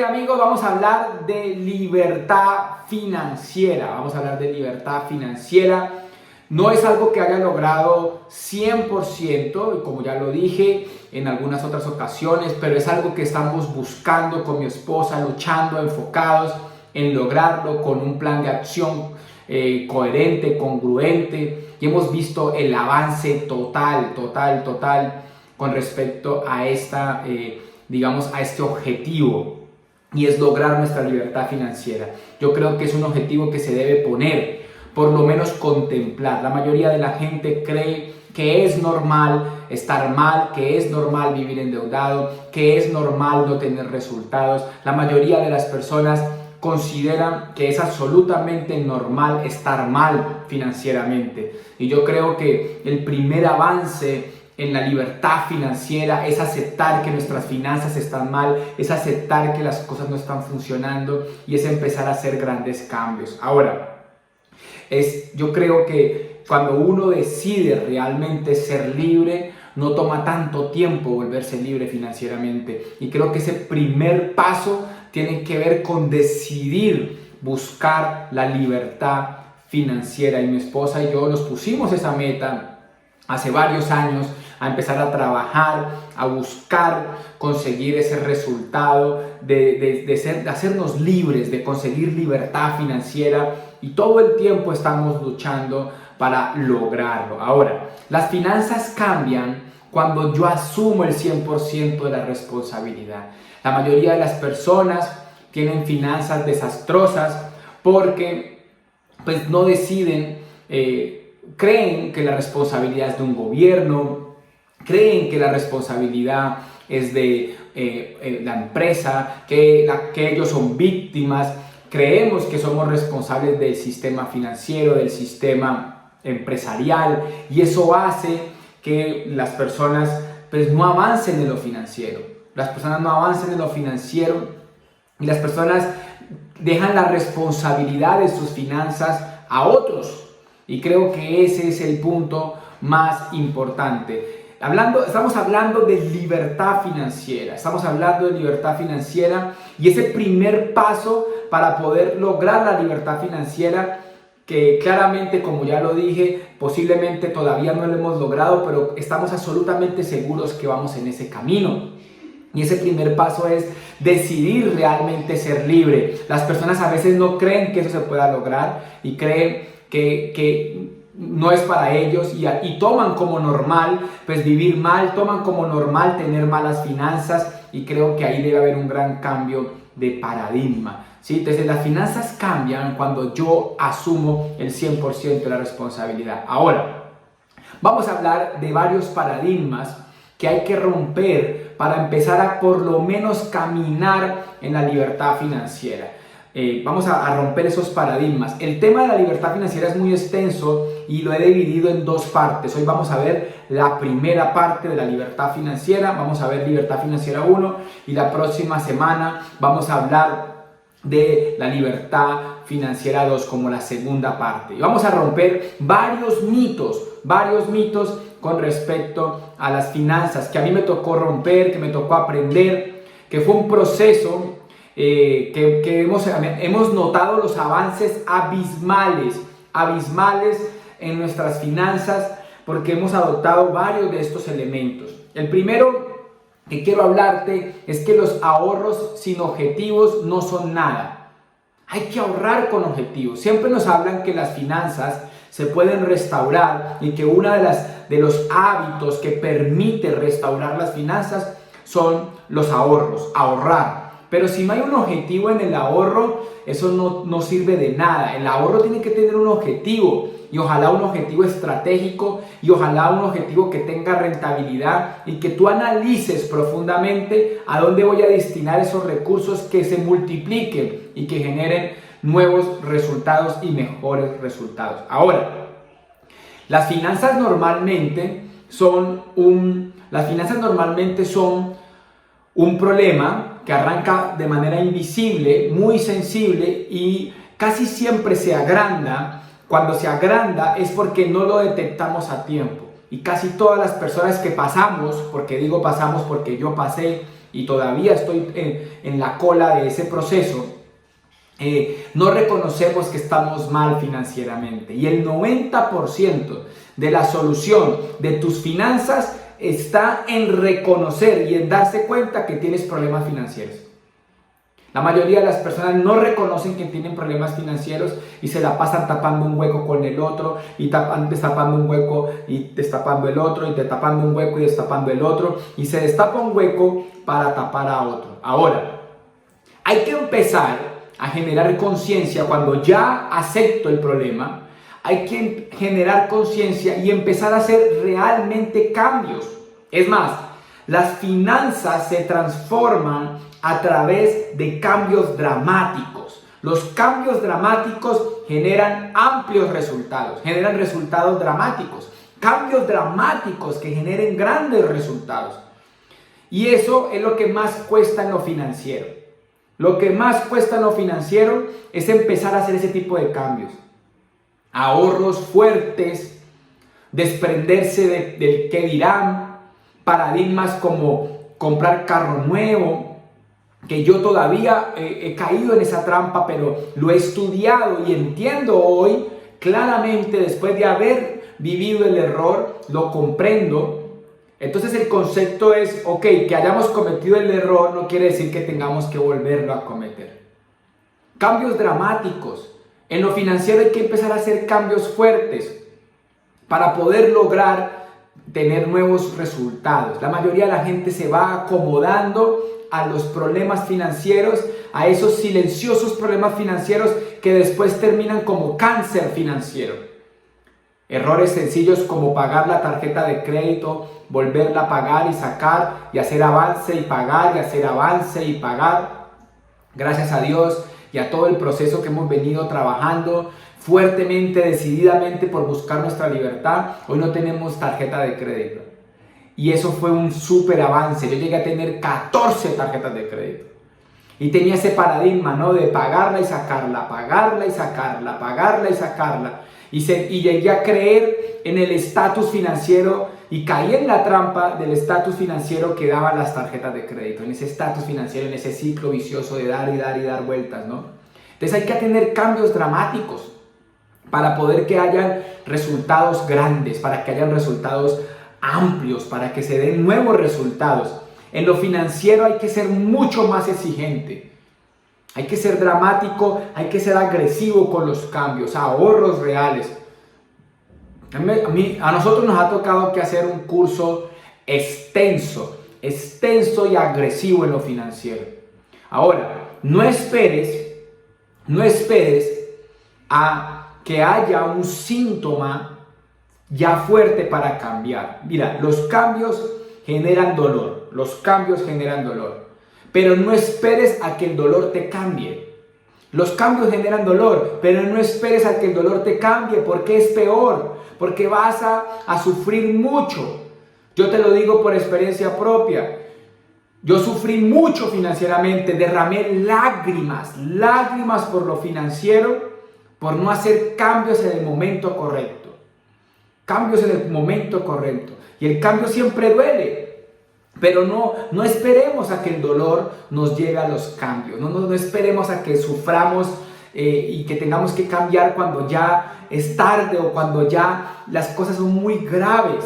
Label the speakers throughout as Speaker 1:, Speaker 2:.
Speaker 1: amigos, vamos a hablar de libertad financiera. Vamos a hablar de libertad financiera. No es algo que haya logrado 100%, como ya lo dije en algunas otras ocasiones, pero es algo que estamos buscando con mi esposa, luchando, enfocados en lograrlo con un plan de acción coherente, congruente. Y hemos visto el avance total con respecto a a este objetivo, y es lograr nuestra libertad financiera. Yo creo que es un objetivo que se debe poner, por lo menos contemplar. La mayoría de la gente cree que es normal estar mal, que es normal vivir endeudado, que es normal no tener resultados. La mayoría de las personas consideran que es absolutamente normal estar mal financieramente. Y yo creo que el primer avance en la libertad financiera es aceptar que nuestras finanzas están mal, es aceptar que las cosas no están funcionando y es empezar a hacer grandes cambios. Ahora, yo creo que cuando uno decide realmente ser libre, no toma tanto tiempo volverse libre financieramente. Y creo que ese primer paso tiene que ver con decidir buscar la libertad financiera. Y mi esposa y yo nos pusimos esa meta hace varios años, a empezar a trabajar, a buscar conseguir ese resultado de hacernos libres, de conseguir libertad financiera, y todo el tiempo estamos luchando para lograrlo. Ahora, las finanzas cambian cuando yo asumo el 100% de la responsabilidad. La mayoría de las personas tienen finanzas desastrosas porque pues no deciden, creen que la responsabilidad es de un gobierno, creen que la responsabilidad es de la empresa, que ellos son víctimas. Creemos que somos responsables del sistema financiero, del sistema empresarial, y eso hace que las personas pues no avancen en lo financiero. Las personas no avancen en lo financiero y las personas dejan la responsabilidad de sus finanzas a otros. Y creo que ese es el punto más importante. Estamos hablando de libertad financiera. Estamos hablando de libertad financiera, y ese primer paso para poder lograr la libertad financiera, que claramente, como ya lo dije, posiblemente todavía no lo hemos logrado, pero estamos absolutamente seguros que vamos en ese camino. Y ese primer paso es decidir realmente ser libre. Las personas a veces no creen que eso se pueda lograr y creen que no es para ellos, y toman como normal pues vivir mal, toman como normal tener malas finanzas, y creo que ahí debe haber un gran cambio de paradigma, ¿sí? Entonces las finanzas cambian cuando yo asumo el 100% de la responsabilidad. Ahora, vamos a hablar de varios paradigmas que hay que romper para empezar a por lo menos caminar en la libertad financiera. Vamos a romper esos paradigmas. El tema de la libertad financiera es muy extenso y lo he dividido en dos partes. Hoy vamos a ver la primera parte de la libertad financiera, vamos a ver libertad financiera 1, y la próxima semana vamos a hablar de la libertad financiera 2 como la segunda parte. Y vamos a romper varios mitos con respecto a las finanzas que a mí me tocó romper, que me tocó aprender, que fue un proceso que hemos notado los avances abismales en nuestras finanzas, porque hemos adoptado varios de estos elementos. El primero que quiero hablarte es que los ahorros sin objetivos no son nada. Hay que ahorrar con objetivos. Siempre nos hablan que las finanzas se pueden restaurar, y que uno de los hábitos que permite restaurar las finanzas son los ahorros, ahorrar. Pero si no hay un objetivo en el ahorro, eso no sirve de nada. El ahorro tiene que tener un objetivo, y ojalá un objetivo estratégico, y ojalá un objetivo que tenga rentabilidad, y que tú analices profundamente a dónde voy a destinar esos recursos, que se multipliquen y que generen nuevos resultados y mejores resultados. Ahora, las finanzas normalmente son un problema que arranca de manera invisible, muy sensible, y casi siempre se agranda. Cuando se agranda es porque no lo detectamos a tiempo. Y casi todas las personas que pasamos, porque digo pasamos porque yo pasé y todavía estoy en la cola de ese proceso, no reconocemos que estamos mal financieramente. Y el 90% de la solución de tus finanzas está en reconocer y en darse cuenta que tienes problemas financieros. La mayoría de las personas no reconocen que tienen problemas financieros y se la pasan tapando un hueco con el otro y destapando un hueco y destapando el otro y destapando un hueco y destapando el otro y se destapa un hueco para tapar a otro. Ahora, hay que empezar a generar conciencia cuando ya acepto el problema. Hay que generar conciencia y empezar a hacer realmente cambios. Es más, las finanzas se transforman a través de cambios dramáticos. Los cambios dramáticos generan amplios resultados, generan resultados dramáticos. Cambios dramáticos que generen grandes resultados. Y eso es lo que más cuesta en lo financiero. Lo que más cuesta en lo financiero es empezar a hacer ese tipo de cambios. Ahorros fuertes, desprenderse del qué dirán, paradigmas como comprar carro nuevo, que yo todavía he caído en esa trampa, pero lo he estudiado y entiendo hoy claramente, después de haber vivido el error, lo comprendo. Entonces el concepto es, ok, que hayamos cometido el error no quiere decir que tengamos que volverlo a cometer. Cambios dramáticos. En lo financiero hay que empezar a hacer cambios fuertes para poder lograr tener nuevos resultados. La mayoría de la gente se va acomodando a los problemas financieros, a esos silenciosos problemas financieros que después terminan como cáncer financiero. Errores sencillos como pagar la tarjeta de crédito, volverla a pagar y sacar y hacer avance y pagar y hacer avance y pagar. Gracias a Dios y a todo el proceso que hemos venido trabajando fuertemente, decididamente por buscar nuestra libertad, hoy no tenemos tarjeta de crédito. Y eso fue un súper avance. Yo llegué a tener 14 tarjetas de crédito. Y tenía ese paradigma, ¿no? De pagarla y sacarla, pagarla y sacarla, pagarla y sacarla. Y llegué a creer en el estatus financiero y caí en la trampa del estatus financiero que daban las tarjetas de crédito. En ese estatus financiero, en ese ciclo vicioso de dar y dar y dar vueltas, ¿no? Entonces hay que tener cambios dramáticos para poder que hayan resultados grandes, para que hayan resultados amplios, para que se den nuevos resultados. En lo financiero hay que ser mucho más exigente. Hay que ser dramático, hay que ser agresivo con los cambios, ahorros reales. A nosotros nos ha tocado que hacer un curso extenso y agresivo en lo financiero. Ahora, no esperes a que haya un síntoma ya fuerte para cambiar. Mira, los cambios generan dolor, pero no esperes a que el dolor te cambie. Los cambios generan dolor, pero no esperes a que el dolor te cambie, porque es peor, porque vas a sufrir mucho. Yo te lo digo por experiencia propia. Yo sufrí mucho financieramente, derramé lágrimas por lo financiero, por no hacer cambios en el momento correcto. Y el cambio siempre duele. Pero no esperemos a que el dolor nos lleve a los cambios. No esperemos a que suframos y que tengamos que cambiar cuando ya es tarde o cuando ya las cosas son muy graves.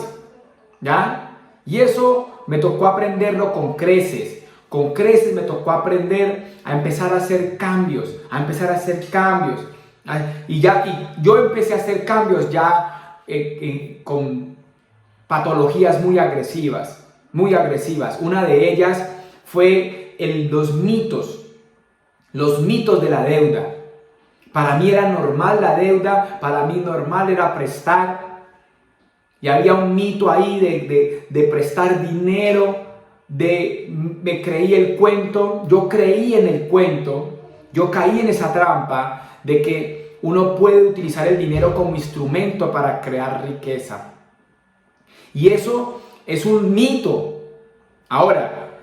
Speaker 1: ¿Ya? Y eso me tocó aprenderlo con creces. Con creces me tocó aprender a empezar a hacer cambios. Y yo empecé a hacer cambios ya con patologías muy agresivas. Una de ellas fue los mitos de la deuda. Para mí era normal la deuda, para mí normal era prestar. Y había un mito ahí de prestar dinero, me creí el cuento, yo creí en el cuento, yo caí en esa trampa de que uno puede utilizar el dinero como instrumento para crear riqueza. Y eso es un mito. Ahora,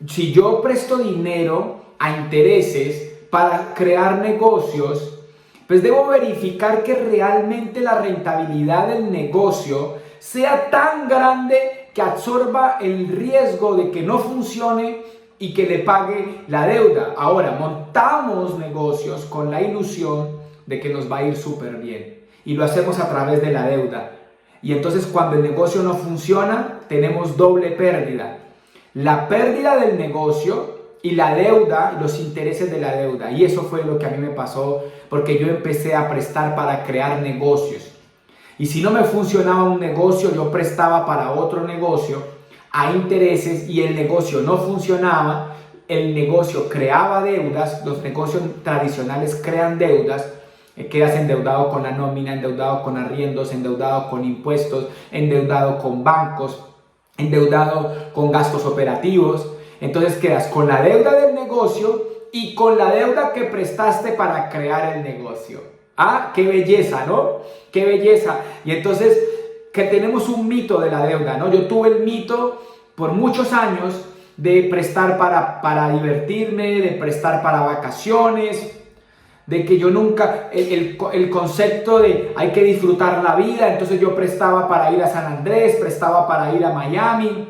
Speaker 1: si yo presto dinero a intereses para crear negocios, pues debo verificar que realmente la rentabilidad del negocio sea tan grande que absorba el riesgo de que no funcione y que le pague la deuda. Ahora, montamos negocios con la ilusión de que nos va a ir súper bien y lo hacemos a través de la deuda. Y entonces cuando el negocio no funciona, tenemos doble pérdida. La pérdida del negocio y la deuda, los intereses de la deuda. Y eso fue lo que a mí me pasó, porque yo empecé a prestar para crear negocios. Y si no me funcionaba un negocio, yo prestaba para otro negocio a intereses y el negocio no funcionaba, el negocio creaba deudas, los negocios tradicionales crean deudas, quedas endeudado con la nómina, endeudado con arriendos, endeudado con impuestos, endeudado con bancos, endeudado con gastos operativos. Entonces quedas con la deuda del negocio y con la deuda que prestaste para crear el negocio. ¡Ah, qué belleza!, ¿no? ¡Qué belleza! Y entonces que tenemos un mito de la deuda, ¿no? Yo tuve el mito por muchos años de prestar para divertirme, de prestar para vacaciones, de que yo nunca, el concepto de hay que disfrutar la vida, entonces yo prestaba para ir a San Andrés, prestaba para ir a Miami.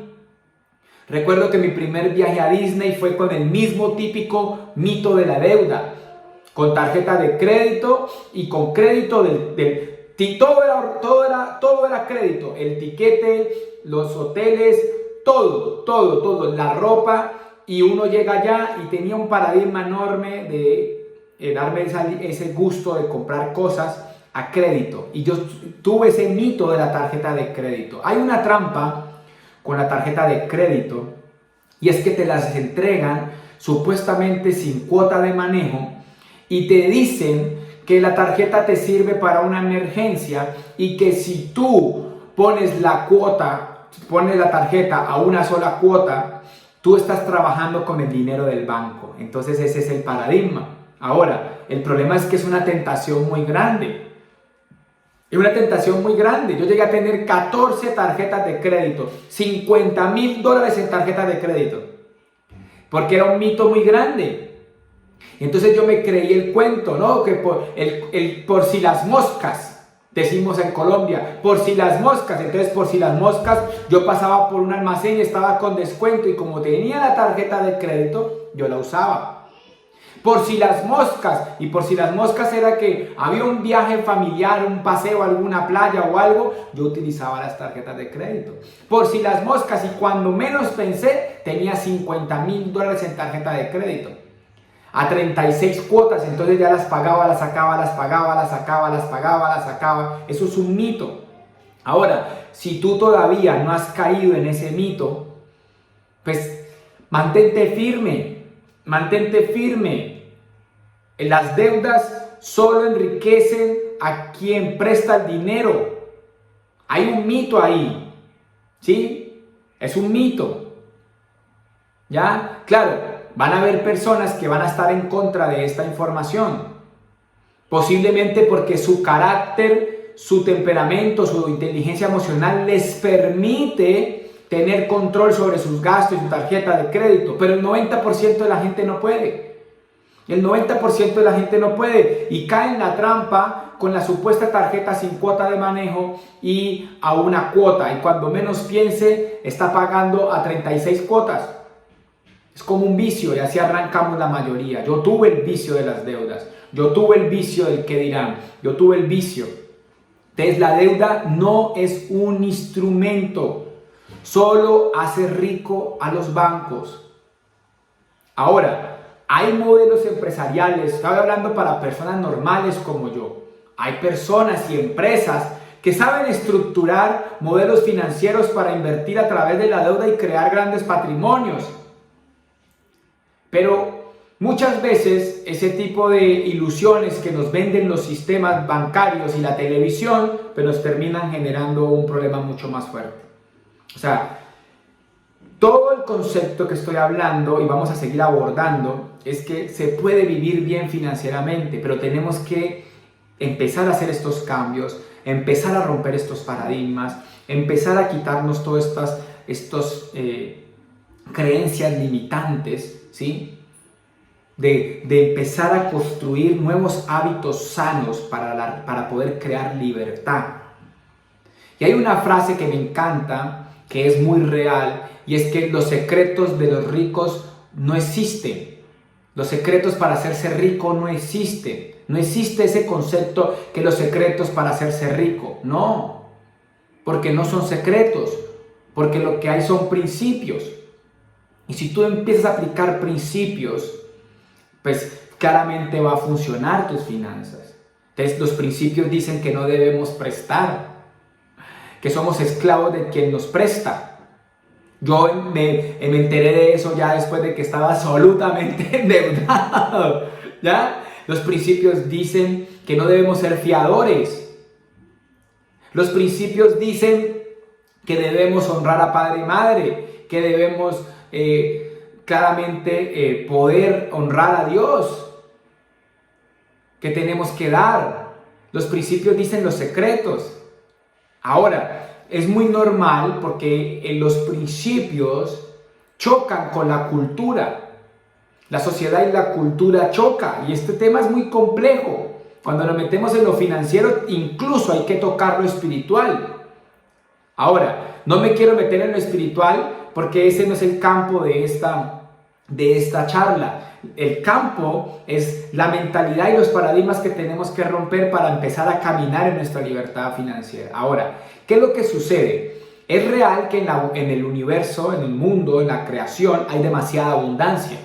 Speaker 1: Recuerdo que mi primer viaje a Disney fue con el mismo típico mito de la deuda, con tarjeta de crédito y con crédito todo era crédito, el tiquete, los hoteles, todo, la ropa, y uno llega allá y tenía un paradigma enorme de darme ese gusto de comprar cosas a crédito, y yo tuve ese mito de la tarjeta de crédito. Hay una trampa con la tarjeta de crédito y es que te las entregan supuestamente sin cuota de manejo y te dicen que la tarjeta te sirve para una emergencia y que si tú pones la tarjeta a una sola cuota, tú estás trabajando con el dinero del banco. Entonces ese es el paradigma. Ahora, el problema es que es una tentación muy grande. Es una tentación muy grande. Yo llegué a tener 14 tarjetas de crédito, $50,000 en tarjetas de crédito, porque era un mito muy grande. Entonces yo me creí el cuento, ¿no? Que por si las moscas, decimos en Colombia, por si las moscas. Entonces por si las moscas, yo pasaba por un almacén y estaba con descuento y como tenía la tarjeta de crédito, yo la usaba. Por si las moscas, y por si las moscas era que había un viaje familiar, un paseo a alguna playa o algo, yo utilizaba las tarjetas de crédito. Por si las moscas, y cuando menos pensé, tenía $50,000 en tarjeta de crédito. A 36 cuotas, entonces ya las pagaba, las sacaba, las pagaba, las sacaba, las pagaba, las sacaba. Eso es un mito. Ahora, si tú todavía no has caído en ese mito, pues mantente firme, mantente firme. Las deudas solo enriquecen a quien presta el dinero. Hay un mito ahí, ¿sí? Es un mito. ¿Ya? Claro, van a haber personas que van a estar en contra de esta información. Posiblemente porque su carácter, su temperamento, su inteligencia emocional les permite tener control sobre sus gastos y su tarjeta de crédito. Pero el 90% de la gente no puede. El 90% de la gente no puede y cae en la trampa con la supuesta tarjeta sin cuota de manejo y a una cuota. Y cuando menos piense, está pagando a 36 cuotas. Es como un vicio y así arrancamos la mayoría. Yo tuve el vicio de las deudas. Yo tuve el vicio del qué dirán. Yo tuve el vicio. Entonces la deuda no es un instrumento. Solo hace rico a los bancos. Ahora, hay modelos empresariales, estoy hablando para personas normales como yo. Hay personas y empresas que saben estructurar modelos financieros para invertir a través de la deuda y crear grandes patrimonios. Pero muchas veces ese tipo de ilusiones que nos venden los sistemas bancarios y la televisión, pues nos terminan generando un problema mucho más fuerte. O sea, todo el concepto que estoy hablando y vamos a seguir abordando es que se puede vivir bien financieramente, pero tenemos que empezar a hacer estos cambios, empezar a romper estos paradigmas, empezar a quitarnos todas estas creencias limitantes, ¿sí? De empezar a construir nuevos hábitos sanos para poder crear libertad. Y hay una frase que me encanta, que es muy real, y es que los secretos de los ricos no existen. Los secretos para hacerse rico no existen. No existe ese concepto que los secretos para hacerse rico. No, porque no son secretos, porque lo que hay son principios. Y si tú empiezas a aplicar principios, pues claramente va a funcionar tus finanzas. Entonces los principios dicen que no debemos prestar, que somos esclavos de quien nos presta. Yo me enteré de eso ya después de que estaba absolutamente endeudado, ¿ya? Los principios dicen que no debemos ser fiadores. Los principios dicen que debemos honrar a padre y madre, que debemos claramente poder honrar a Dios, que tenemos que dar. Los principios dicen los secretos. Ahora, es muy normal porque los principios chocan con la cultura. La sociedad y la cultura chocan y este tema es muy complejo. Cuando nos metemos en lo financiero, incluso hay que tocar lo espiritual. Ahora, no me quiero meter en lo espiritual porque ese no es el campo de esta charla. El campo es la mentalidad y los paradigmas que tenemos que romper para empezar a caminar en nuestra libertad financiera. Ahora, ¿qué es lo que sucede? Es real que en el universo, en el mundo, en la creación, hay demasiada abundancia.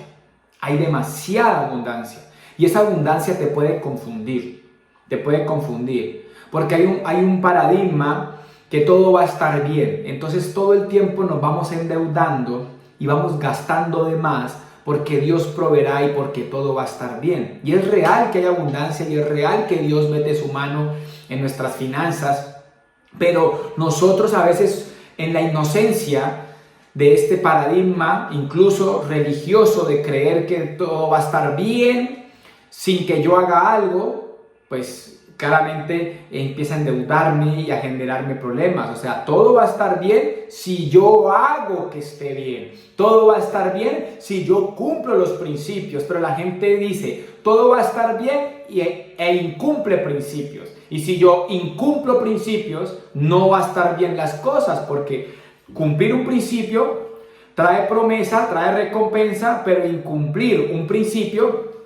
Speaker 1: Hay demasiada abundancia. Y esa abundancia te puede confundir. Te puede confundir. Porque hay un paradigma que todo va a estar bien. Entonces todo el tiempo nos vamos endeudando y vamos gastando de más porque Dios proveerá y porque todo va a estar bien. Y es real que hay abundancia y es real que Dios mete su mano en nuestras finanzas. Pero nosotros a veces en la inocencia de este paradigma, incluso religioso, de creer que todo va a estar bien sin que yo haga algo, pues claramente empieza a endeudarme y a generarme problemas. O sea, todo va a estar bien si yo hago que esté bien. Todo va a estar bien si yo cumplo los principios. Pero la gente dice, todo va a estar bien e incumple principios. Y si yo incumplo principios, no va a estar bien las cosas. Porque cumplir un principio trae promesa, trae recompensa, pero incumplir un principio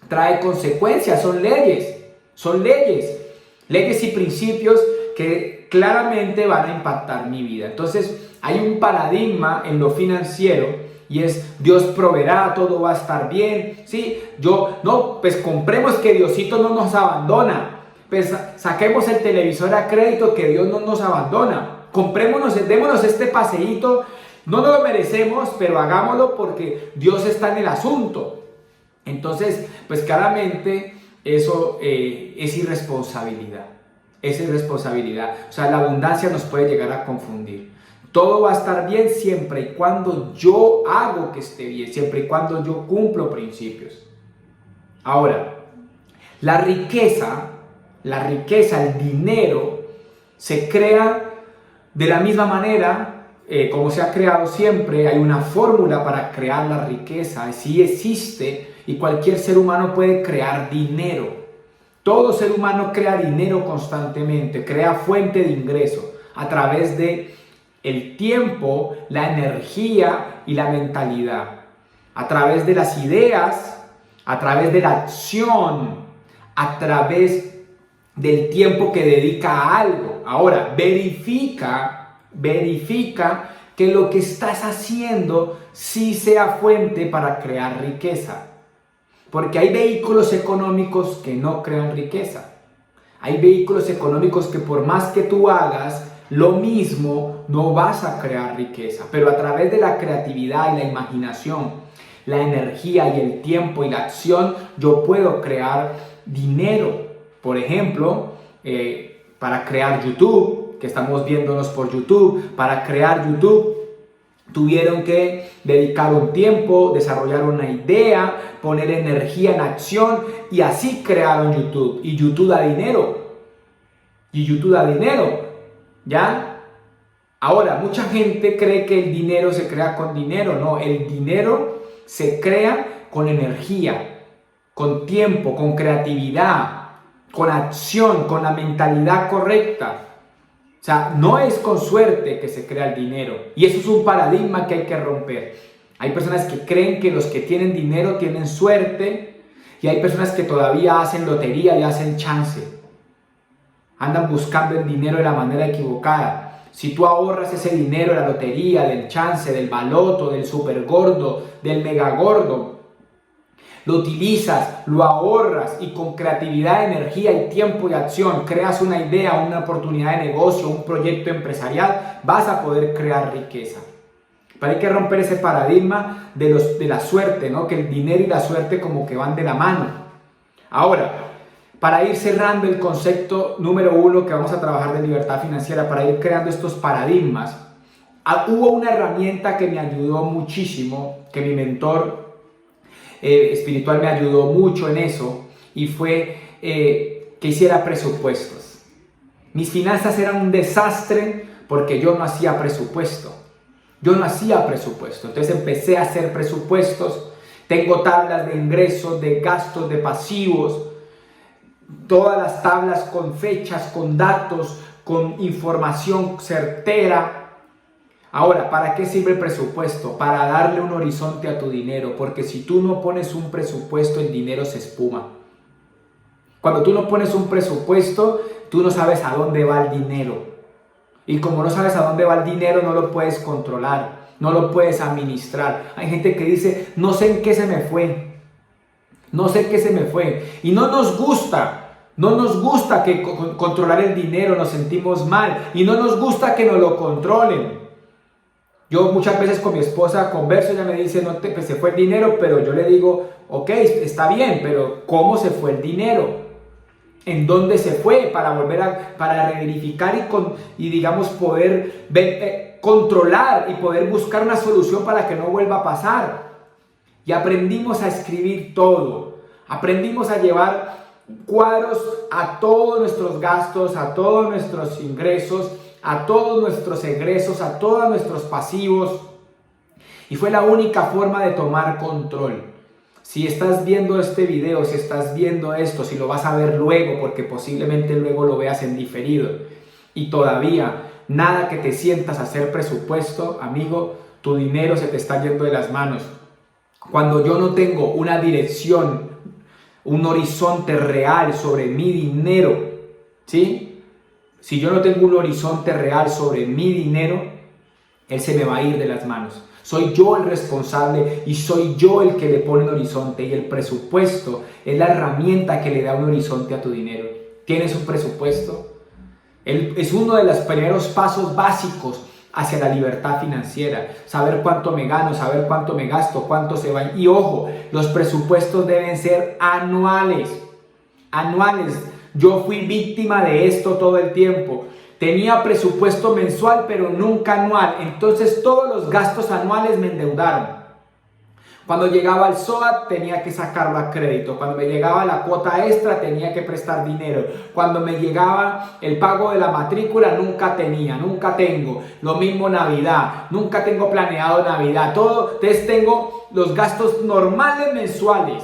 Speaker 1: trae consecuencias, son leyes. Son leyes y principios que claramente van a impactar mi vida. Entonces hay un paradigma en lo financiero y es Dios proveerá, todo va a estar bien, ¿sí? Pues compremos que Diosito no nos abandona, pues saquemos el televisor a crédito que Dios no nos abandona, démonos este paseíto, no nos lo merecemos, pero hagámoslo porque Dios está en el asunto. Entonces, pues claramente eso es irresponsabilidad. Es irresponsabilidad. O sea, la abundancia nos puede llegar a confundir. Todo va a estar bien siempre y cuando yo hago que esté bien, siempre y cuando yo cumplo principios. Ahora, la riqueza, el dinero, se crea de la misma manera como se ha creado siempre. Hay una fórmula para crear la riqueza, sí existe. Y cualquier ser humano puede crear dinero. Todo ser humano crea dinero constantemente, crea fuente de ingreso a través de el tiempo, la energía y la mentalidad. A través de las ideas, a través de la acción, a través del tiempo que dedica a algo. Ahora, verifica que lo que estás haciendo sí sea fuente para crear riqueza. Porque hay vehículos económicos que no crean riqueza. Hay vehículos económicos que por más que tú hagas lo mismo, no vas a crear riqueza. Pero a través de la creatividad y la imaginación, la energía y el tiempo y la acción, yo puedo crear dinero. Por ejemplo, para crear YouTube, que estamos viéndonos por YouTube, para crear YouTube, tuvieron que dedicar un tiempo, desarrollar una idea, poner energía en acción y así crearon YouTube. Y YouTube da dinero. ¿Ya? Ahora, mucha gente cree que el dinero se crea con dinero. No, el dinero se crea con energía, con tiempo, con creatividad, con acción, con la mentalidad correcta. O sea, no es con suerte que se crea el dinero. Y eso es un paradigma que hay que romper. Hay personas que creen que los que tienen dinero tienen suerte y hay personas que todavía hacen lotería y hacen chance. Andan buscando el dinero de la manera equivocada. Si tú ahorras ese dinero de la lotería, del chance, del baloto, del super gordo, del mega gordo, lo utilizas, lo ahorras y con creatividad, energía y tiempo y acción creas una idea, una oportunidad de negocio, un proyecto empresarial, vas a poder crear riqueza. Pero hay que romper ese paradigma de la suerte, ¿no? Que el dinero y la suerte como que van de la mano. Ahora, para ir cerrando el concepto número 1 que vamos a trabajar de libertad financiera, para ir creando estos paradigmas, hubo una herramienta que me ayudó muchísimo, que mi mentor espiritual me ayudó mucho en eso, y fue que hiciera presupuestos. Mis finanzas eran un desastre porque yo no hacía presupuesto. Entonces empecé a hacer presupuestos. Tengo tablas de ingresos, de gastos, de pasivos, todas las tablas con fechas, con datos, con información certera. Ahora, ¿para qué sirve el presupuesto? Para darle un horizonte a tu dinero, porque si tú no pones un presupuesto, el dinero se espuma. Cuando tú no pones un presupuesto, tú no sabes a dónde va el dinero. Y como no sabes a dónde va el dinero, no lo puedes controlar, no lo puedes administrar. Hay gente que dice, no sé en qué se me fue. Y no nos gusta que controlar el dinero, nos sentimos mal. Y no nos gusta que nos lo controlen. Yo muchas veces con mi esposa converso, ella me dice, pues se fue el dinero, pero yo le digo, ok, está bien, pero ¿cómo se fue el dinero? ¿En dónde se fue? Para para verificar y digamos poder controlar y poder buscar una solución para que no vuelva a pasar. Y aprendimos a escribir todo, aprendimos a llevar cuadros a todos nuestros gastos, a todos nuestros ingresos, a todos nuestros egresos, a todos nuestros pasivos, y fue la única forma de tomar control. Si estás viendo este video, si estás viendo esto, si lo vas a ver luego, porque posiblemente luego lo veas en diferido, y todavía nada que te sientas a hacer presupuesto, amigo, tu dinero se te está yendo de las manos. Cuando yo no tengo una dirección, un horizonte real sobre mi dinero, ¿sí? Si yo no tengo un horizonte real sobre mi dinero, él se me va a ir de las manos. Soy yo el responsable y soy yo el que le pone un horizonte, y el presupuesto es la herramienta que le da un horizonte a tu dinero. ¿Tienes un presupuesto? Es uno de los primeros pasos básicos hacia la libertad financiera. Saber cuánto me gano, saber cuánto me gasto, cuánto se va. Y ojo, los presupuestos deben ser anuales. Yo fui víctima de esto todo el tiempo. Tenía presupuesto mensual, pero nunca anual. Entonces todos los gastos anuales me endeudaron. Cuando llegaba el SOAT tenía que sacarlo a crédito. Cuando me llegaba la cuota extra tenía que prestar dinero. Cuando me llegaba el pago de la matrícula nunca tengo. Lo mismo Navidad, nunca tengo planeado Navidad. Entonces tengo los gastos normales mensuales.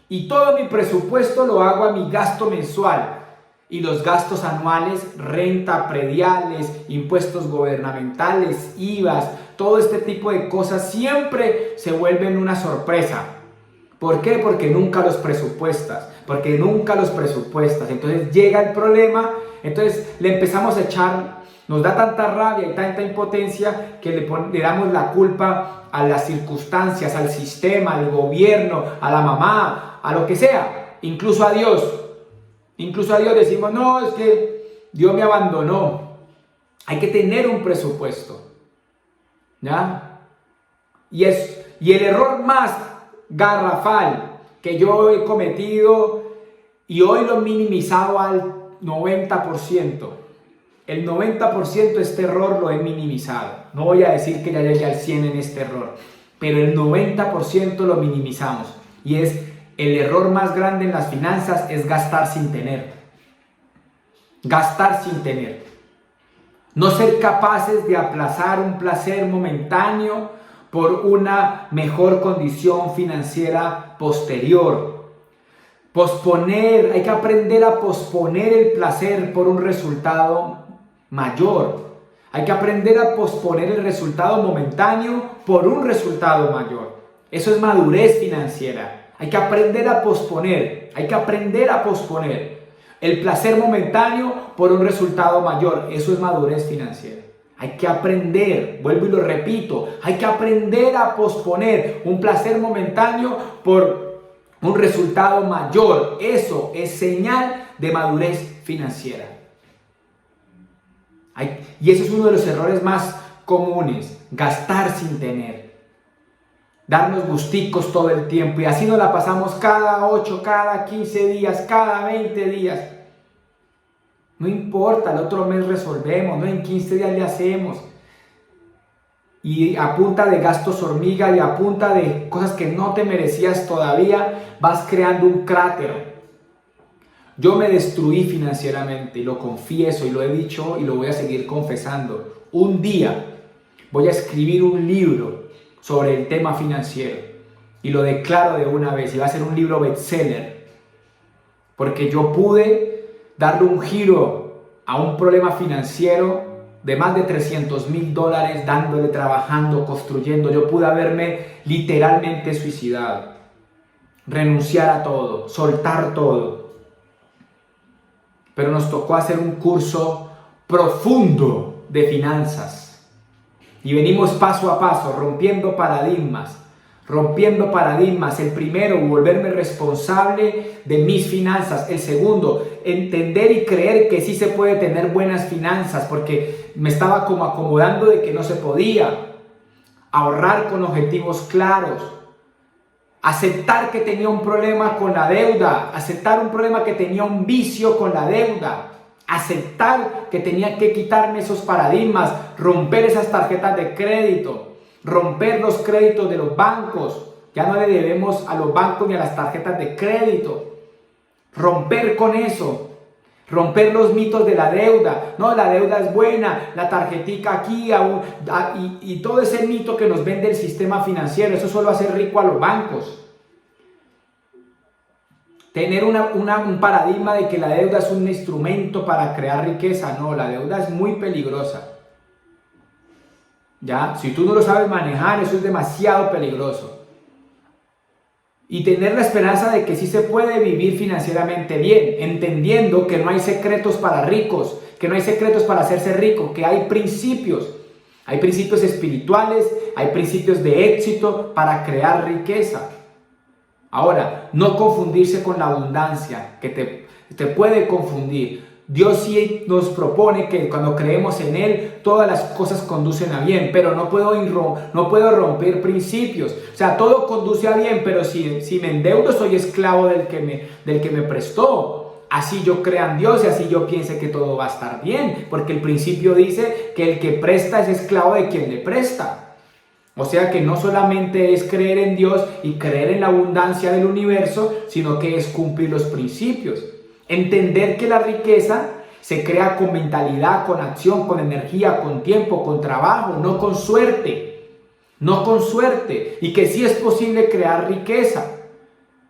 Speaker 1: Y todo mi presupuesto lo hago a mi gasto mensual. Y los gastos anuales, renta, prediales, impuestos gubernamentales, IVAs, todo este tipo de cosas siempre se vuelven una sorpresa. ¿Por qué? Porque nunca los presupuestas. Entonces llega el problema, entonces le empezamos a echar, nos da tanta rabia y tanta impotencia que le damos la culpa a las circunstancias, al sistema, al gobierno, a la mamá, a lo que sea, incluso a Dios. Incluso a Dios decimos, no, es que Dios me abandonó. Hay que tener un presupuesto, ¿ya? Y el error más garrafal que yo he cometido, y hoy lo he minimizado al 90%. El 90% de este error lo he minimizado. No voy a decir que ya llegué al 100 en este error, pero el 90% lo minimizamos. Y es el error más grande en las finanzas, es gastar sin tener. No ser capaces de aplazar un placer momentáneo por una mejor condición financiera posterior. Hay que aprender a posponer el placer por un resultado mayor. Hay que aprender a posponer el resultado momentáneo por un resultado mayor. Eso es madurez financiera. Hay que aprender a posponer el placer momentáneo por un resultado mayor. Eso es madurez financiera. Hay que aprender, vuelvo y lo repito, hay que aprender a posponer un placer momentáneo por un resultado mayor. Eso es señal de madurez financiera. Y ese es uno de los errores más comunes, gastar sin tener. Darnos gusticos todo el tiempo y así nos la pasamos cada 8, cada 15 días, cada 20 días. No importa, el otro mes resolvemos, ¿no? En 15 días le hacemos. Y a punta de gastos hormiga y a punta de cosas que no te merecías todavía, vas creando un cráter. Yo me destruí financieramente y lo confieso y lo he dicho y lo voy a seguir confesando. Un día voy a escribir un libro sobre el tema financiero y lo declaro de una vez y va a ser un libro bestseller porque yo pude darle un giro a un problema financiero de más de $300,000 dándole, trabajando, construyendo. Yo pude haberme literalmente suicidado, renunciar a todo, soltar todo. Pero nos tocó hacer un curso profundo de finanzas y venimos paso a paso, rompiendo paradigmas. El primero, volverme responsable de mis finanzas. El segundo, entender y creer que sí se puede tener buenas finanzas, porque me estaba como acomodando de que no se podía. Ahorrar con objetivos claros. Aceptar que tenía un problema con la deuda. Aceptar un problema que tenía un vicio con la deuda. Aceptar que tenía que quitarme esos paradigmas. Romper esas tarjetas de crédito. Romper los créditos de los bancos. Ya no le debemos a los bancos ni a las tarjetas de crédito. Romper con eso. Romper los mitos de la deuda. No, la deuda es buena, la tarjetica aquí y todo ese mito que nos vende el sistema financiero. Eso solo hace rico a los bancos. Tener un paradigma de que la deuda es un instrumento para crear riqueza. No, la deuda es muy peligrosa. ¿Ya? Si tú no lo sabes manejar, eso es demasiado peligroso. Y tener la esperanza de que sí se puede vivir financieramente bien, entendiendo que no hay secretos para ricos, que no hay secretos para hacerse rico, que hay principios espirituales, hay principios de éxito para crear riqueza. Ahora, no confundirse con la abundancia, que te puede confundir. Dios sí nos propone que cuando creemos en Él, todas las cosas conducen a bien, pero no puedo romper principios. O sea, todo conduce a bien, pero si me endeudo, soy esclavo del que me prestó. Así yo crea en Dios y así yo piense que todo va a estar bien, porque el principio dice que el que presta es esclavo de quien le presta. O sea que no solamente es creer en Dios y creer en la abundancia del universo, sino que es cumplir los principios. Entender que la riqueza se crea con mentalidad, con acción, con energía, con tiempo, con trabajo, no con suerte. Y que sí es posible crear riqueza,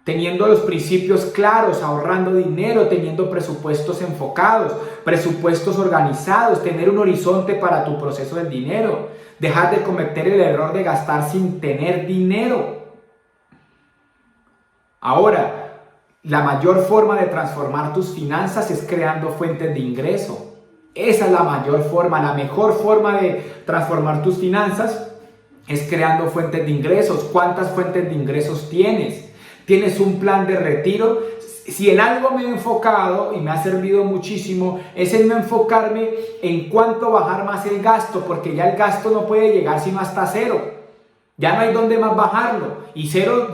Speaker 1: teniendo los principios claros, ahorrando dinero, teniendo presupuestos enfocados, presupuestos organizados, tener un horizonte para tu proceso del dinero, dejar de cometer el error de gastar sin tener dinero. Ahora, la mayor forma de transformar tus finanzas es creando fuentes de ingreso. Esa es la mayor forma, la mejor forma de transformar tus finanzas es creando fuentes de ingresos. ¿Cuántas fuentes de ingresos tienes? ¿Tienes un plan de retiro? Si en algo me he enfocado y me ha servido muchísimo, es en enfocarme en cuánto bajar más el gasto, porque ya el gasto no puede llegar sino hasta cero. Ya no hay dónde más bajarlo y cero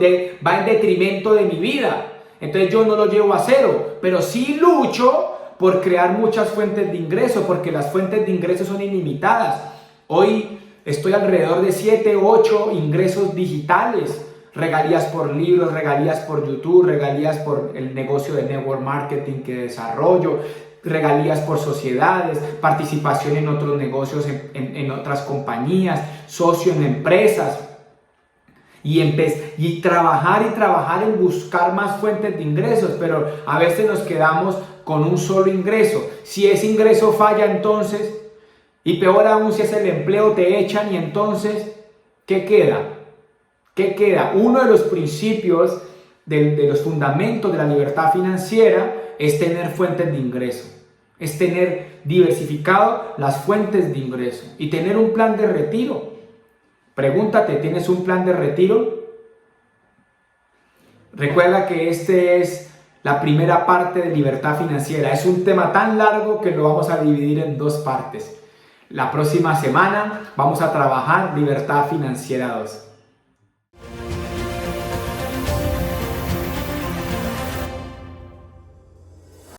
Speaker 1: va en detrimento de mi vida. Entonces yo no lo llevo a cero, pero sí lucho por crear muchas fuentes de ingreso, porque las fuentes de ingreso son ilimitadas. Hoy estoy alrededor de 7, 8 ingresos digitales. Regalías por libros, regalías por YouTube, regalías por el negocio de network marketing que desarrollo, regalías por sociedades, participación en otros negocios, en otras compañías, socio en empresas. Y trabajar en buscar más fuentes de ingresos, pero a veces nos quedamos con un solo ingreso. Si ese ingreso falla, entonces Y peor aún si es el empleo, te echan y entonces, ¿qué queda? ¿Qué queda? Uno de los principios, de los fundamentos de la libertad financiera es tener fuentes de ingreso. Es tener diversificado las fuentes de ingreso y tener un plan de retiro. Pregúntate, ¿tienes un plan de retiro? Recuerda que este es la primera parte de libertad financiera. Es un tema tan largo que lo vamos a dividir en dos partes. La próxima semana vamos a trabajar libertad financiera 2.